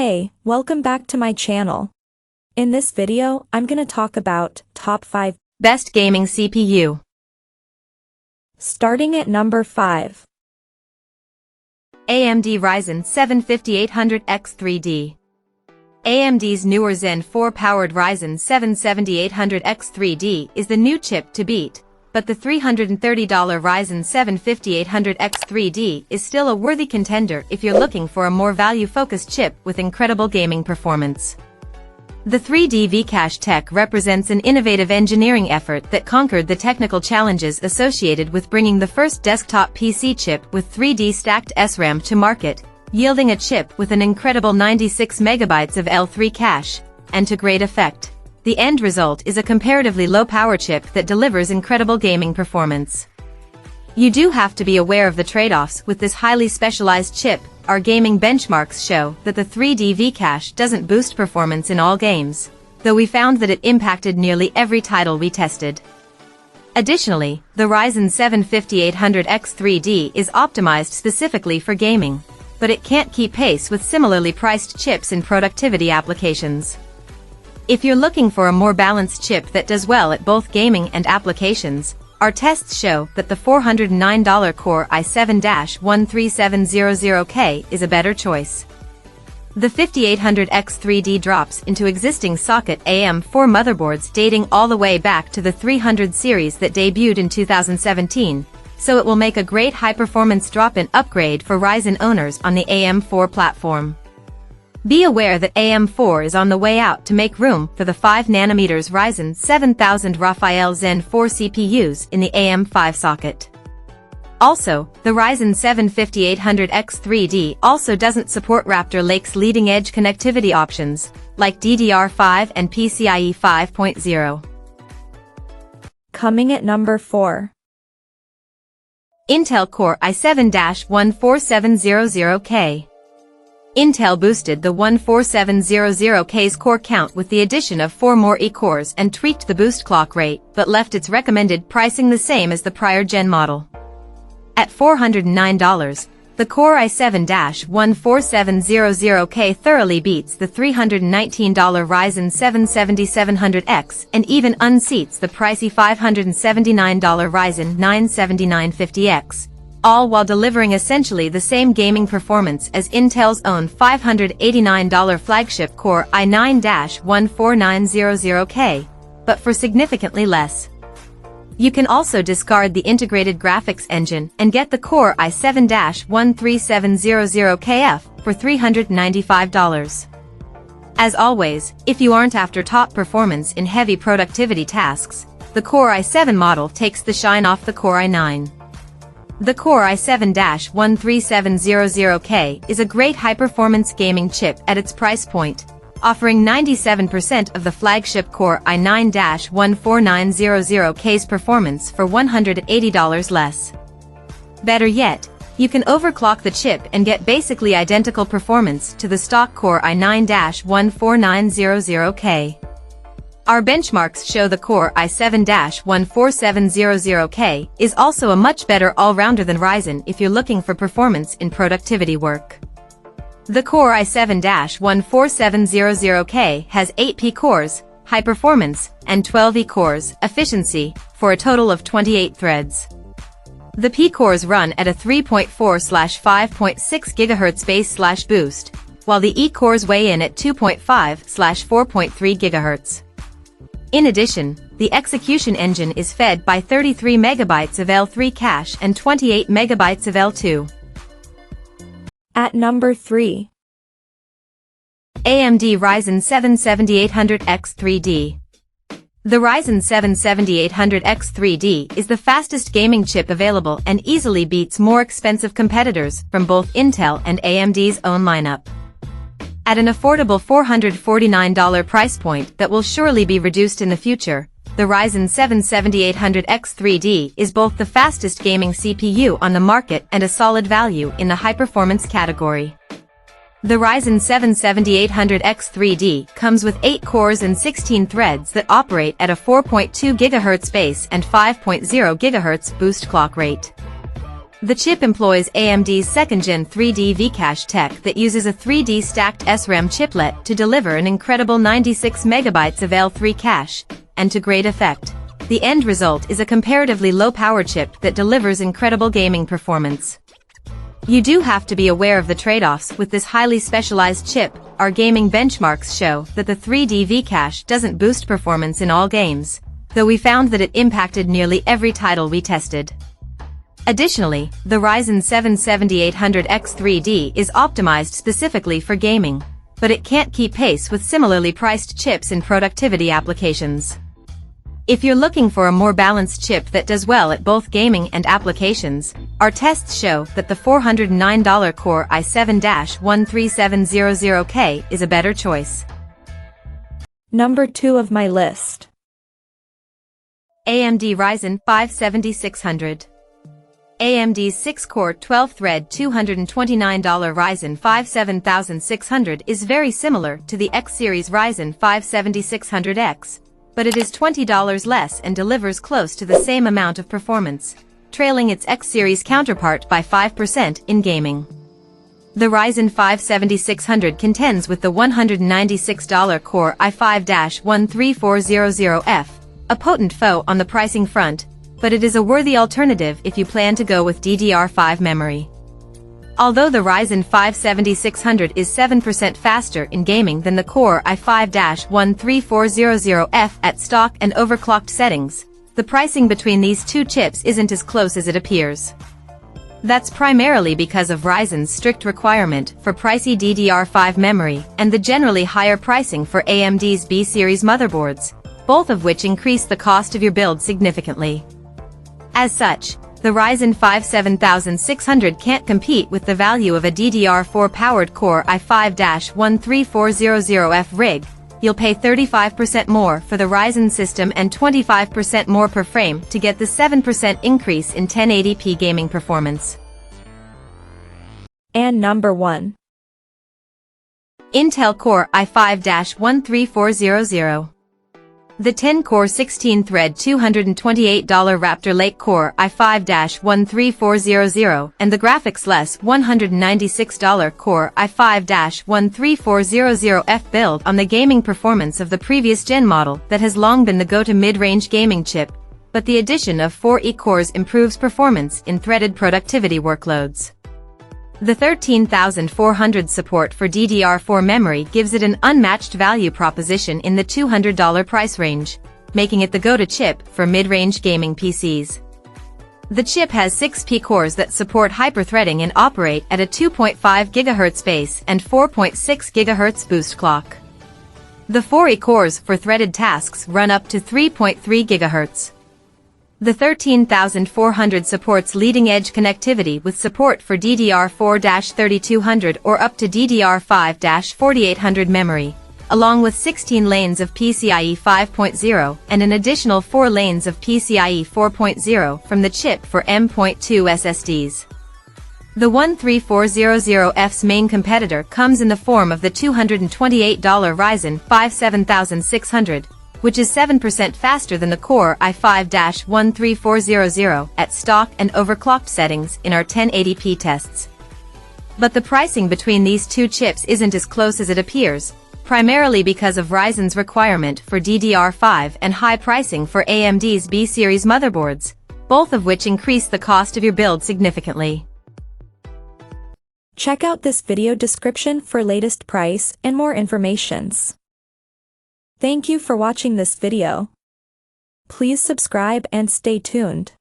Hey, welcome back to my channel. In this video, I'm gonna talk about top 5 best gaming CPU. Starting at number 5. AMD Ryzen 7 5800X 3D. AMD's newer Zen 4-powered Ryzen 7 7800X 3D is the new chip to beat, but the $330 Ryzen 7 5800X 3D is still a worthy contender if you're looking for a more value-focused chip with incredible gaming performance. The 3D V-Cache tech represents an innovative engineering effort that conquered the technical challenges associated with bringing the first desktop PC chip with 3D stacked SRAM to market, yielding a chip with an incredible 96 MB of L3 cache, and to great effect. The end result is a comparatively low-power chip that delivers incredible gaming performance. You do have to be aware of the trade-offs with this highly specialized chip. Our gaming benchmarks show that the 3D V-Cache doesn't boost performance in all games, though we found that it impacted nearly every title we tested. Additionally, the Ryzen 7 5800X 3D is optimized specifically for gaming, but it can't keep pace with similarly priced chips in productivity applications. If you're looking for a more balanced chip that does well at both gaming and applications, our tests show that the $409 Core i7-13700K is a better choice. The 5800X 3D drops into existing socket AM4 motherboards dating all the way back to the 300 series that debuted in 2017, so it will make a great high-performance drop-in upgrade for Ryzen owners on the AM4 platform. Be aware that AM4 is on the way out to make room for the 5nm Ryzen 7000 Raphael Zen 4 CPUs in the AM5 socket. Also, the Ryzen 7 5800X 3D also doesn't support Raptor Lake's leading-edge connectivity options, like DDR5 and PCIe 5.0. Coming at number 4. Intel Core i7-14700K. Intel boosted the 14700K's core count with the addition of 4 more E-cores and tweaked the boost clock rate, but left its recommended pricing the same as the prior gen model. At $409, the Core i7-14700K thoroughly beats the $319 Ryzen 7 7700X and even unseats the pricey $579 Ryzen 9 7950X. All while delivering essentially the same gaming performance as Intel's own $589 flagship Core i9-14900K, but for significantly less. You can also discard the integrated graphics engine and get the Core i7-13700KF for $395. As always, if you aren't after top performance in heavy productivity tasks, the Core i7 model takes the shine off the Core i9. The Core i7-13700K is a great high-performance gaming chip at its price point, offering 97% of the flagship Core i9-14900K's performance for $180 less. Better yet, you can overclock the chip and get basically identical performance to the stock Core i9-14900K. Our benchmarks show the Core i7-14700K is also a much better all-rounder than Ryzen if you're looking for performance in productivity work. The Core i7-14700K has 8 P-cores, high performance, and 12 E-cores, efficiency, for a total of 28 threads. The P-cores run at a 3.4/5.6 GHz base/boost, while the E-cores weigh in at 2.5/4.3 GHz. In addition, the execution engine is fed by 33 MB of L3 cache and 28 MB of L2. At number 3. AMD Ryzen 7 7800X 3D. The Ryzen 7 7800X 3D is the fastest gaming chip available and easily beats more expensive competitors from both Intel and AMD's own lineup. At an affordable $449 price point that will surely be reduced in the future, the Ryzen 7 7800X 3D is both the fastest gaming CPU on the market and a solid value in the high-performance category. The Ryzen 7 7800X 3D comes with 8 cores and 16 threads that operate at a 4.2 GHz base and 5.0 GHz boost clock rate. The chip employs AMD's second-gen 3D V-Cache tech that uses a 3D stacked SRAM chiplet to deliver an incredible 96 megabytes of L3 cache, and to great effect. The end result is a comparatively low-power chip that delivers incredible gaming performance. You do have to be aware of the trade-offs with this highly specialized chip. Our gaming benchmarks show that the 3D V-Cache doesn't boost performance in all games, though we found that it impacted nearly every title we tested. Additionally, the Ryzen 7 7800X 3D is optimized specifically for gaming, but it can't keep pace with similarly priced chips in productivity applications. If you're looking for a more balanced chip that does well at both gaming and applications, our tests show that the $409 Core i7-13700K is a better choice. Number 2 of my list. AMD Ryzen 5 7600. AMD's 6-core 12-thread $229 Ryzen 5 7600 is very similar to the X-series Ryzen 5 7600X, but it is $20 less and delivers close to the same amount of performance, trailing its X-series counterpart by 5% in gaming. The Ryzen 5 7600 contends with the $196 Core i5-13400F, a potent foe on the pricing front, but it is a worthy alternative if you plan to go with DDR5 memory. Although the Ryzen 5 7600 is 7% faster in gaming than the Core i5-13400F at stock and overclocked settings, the pricing between these two chips isn't as close as it appears. That's primarily because of Ryzen's strict requirement for pricey DDR5 memory and the generally higher pricing for AMD's B-series motherboards, both of which increase the cost of your build significantly. As such, the Ryzen 5 7600 can't compete with the value of a DDR4-powered Core i5-13400F rig. You'll pay 35% more for the Ryzen system and 25% more per frame to get the 7% increase in 1080p gaming performance. And number 1. Intel Core i5-13400. The 10-core 16-thread $228 Raptor Lake Core i5-13400 and the graphics-less $196 Core i5-13400F build on the gaming performance of the previous gen model that has long been the go-to mid-range gaming chip, but the addition of 4 E-cores improves performance in threaded productivity workloads. The 13400 support for DDR4 memory gives it an unmatched value proposition in the $200 price range, making it the go-to chip for mid-range gaming PCs. The chip has 6 P-cores that support hyperthreading and operate at a 2.5 GHz base and 4.6 GHz boost clock. The 4 E-cores for threaded tasks run up to 3.3 GHz. The 13400 supports leading-edge connectivity with support for DDR4-3200 or up to DDR5-4800 memory, along with 16 lanes of PCIe 5.0 and an additional 4 lanes of PCIe 4.0 from the chip for M.2 SSDs. The 13400F's main competitor comes in the form of the $228 Ryzen 5 7600, which is 7% faster than the Core i5-13400 at stock and overclocked settings in our 1080p tests. But the pricing between these two chips isn't as close as it appears, primarily because of Ryzen's requirement for DDR5 and high pricing for AMD's B-series motherboards, both of which increase the cost of your build significantly. Check out this video description for latest price and more informations. Thank you for watching this video. Please subscribe and stay tuned.